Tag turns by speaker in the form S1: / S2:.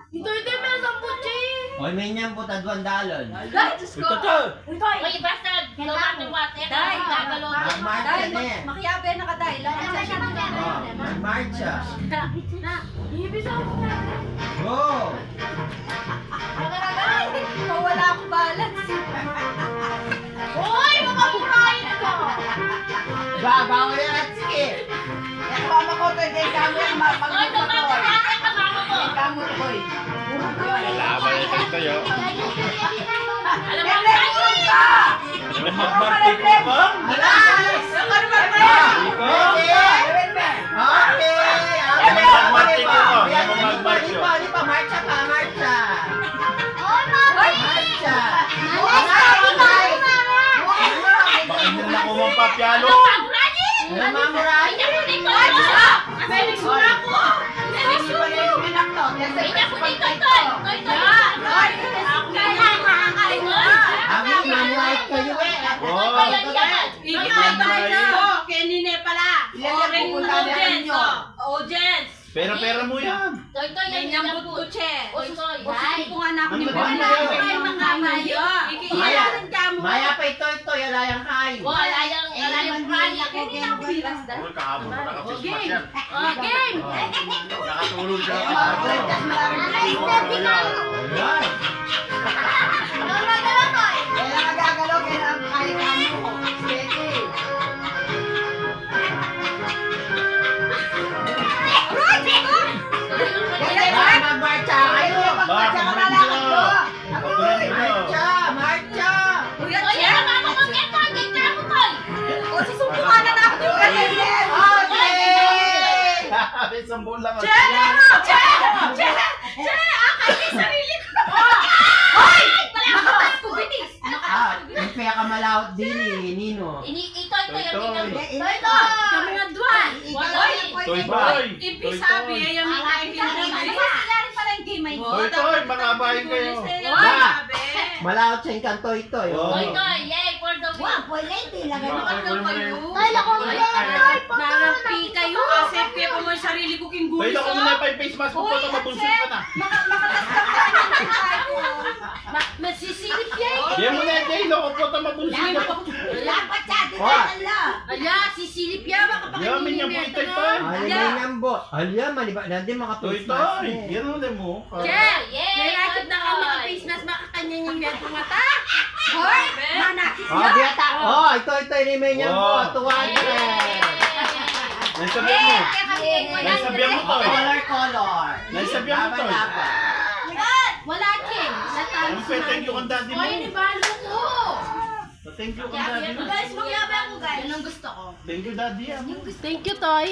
S1: Ito may samput siya eh.
S2: Oy, may niyang puta duwan dalon.
S1: Dahil, Diyos ko.
S3: Uy, basta, lumatong wate.
S1: Dahil,
S2: Mag-march ka na eh.
S1: makiyabe na ka dahil.
S2: Oh, mag-march siya.
S1: Ibig ako na.
S2: Go!
S1: Wala akong balance. Uy, makapurahin ko.
S2: Babaw yan at sige.
S4: Mama ko to, kay kamo yung
S3: Uy,
S4: magluto
S3: lumatong
S4: ko.
S3: wate ang kamama ko.
S4: Kay kamo to, boy.
S5: Laban ito tayo.
S3: Alam mo,
S4: Naglegon ka!
S5: Mag-martik ko ba?
S2: Alas!
S4: Ano ba ba?
S2: Okay! Okay!
S5: Mag-march ko ba? Mag-march ko.
S2: Di pa, marcha pa, marcha! Marcha!
S5: Bakit nila ako magpapyalo?
S2: Ano mamurahin?
S3: Inya ko dito.
S1: Felix, wala ko.
S3: Felix,
S4: Pinak to.
S3: inya ko dito, Toy. Toy, Toy.
S2: Abi, mamurahin kayo eh!
S3: Toy, yan.
S1: Kenine pala.
S4: Ilan yung pupunta na ninyo?
S1: Audience.
S5: Pera-pera mo yan.
S3: Toy, Toy, yan.
S1: Yan yung buto, che.
S3: Oy, Toy.
S1: Usin ko nga na ako ni
S5: Ano ba
S1: Bwana.
S5: yan?
S1: Ay, mga mayo. Ikiyaran ka mo.
S2: Maya pa ito, alayang kain.
S3: Wala yung brand.
S5: Uy, kahapon pa naka-Christmas yan.
S3: Game.
S5: Nakatulog siya.
S2: Ayan!
S4: Kaya nagagalaw, kaya kaya kamo. Steady.
S2: Baka magmarcha kayo!
S4: Magpatsa ka na lang ako.
S2: Marcha! Marcha!
S3: Toy, yan ang mama ko. Get, Toy. Get ka mo, Toy.
S1: O, susumpungan na ako.
S2: Okay!
S5: Isang buwan lang.
S1: Che! Che! Che! Che! Akay ni sarili ko. Hoy! Makatas ko, bitis.
S2: May kaya ka malawat din eh, Nino.
S3: Itoy, Toy.
S1: Toy, kami nga duwan.
S5: Toy, toy.
S1: Ipi sabi, ay yung mga kinalaman. Nangyari pala yung game ay.
S5: Toy, toy. Makabahin kayo.
S2: Malawat siya yung kantoy-toy.
S5: Oh.
S3: Toy, Toy. Yay, for the win.
S1: Narapi kayo. Asip kayo pa mo yung sarili ko king
S5: Toy,
S1: gulis.
S5: ako muna pa yung face mask mo. Pata mabunsin ka na.
S1: Masisilip yan.
S5: Diyan mo na yung Jay. Loko po ito mabunsin ka.
S1: Ala, sisilip yan.
S5: Yamin niya po ito ito.
S2: Aligay ng bot. Alya, maliba na din
S5: Toy,
S2: makapis
S5: toy. Yan ulit mo.
S1: Che!
S3: Yay,
S1: Nairakit na ka mga face mask, makakanya yung medyo mata. Hoy! Manakit
S2: Oh, diata. Oh, ito ni may niyang bot. 200.
S5: Naisabihan mo. Naisabihan mo, Toy.
S2: Color.
S5: Naisabihan mo, Toy.
S1: Wala, King.
S5: Ang thank you kang daddy mo.
S1: Hoy, nibalo ko.
S5: Thank you kang daddy mo.
S1: Guys, magyabang ko, guys. Yan ang gusto ko.
S5: Thank you, daddy.
S1: Thank you, Toy.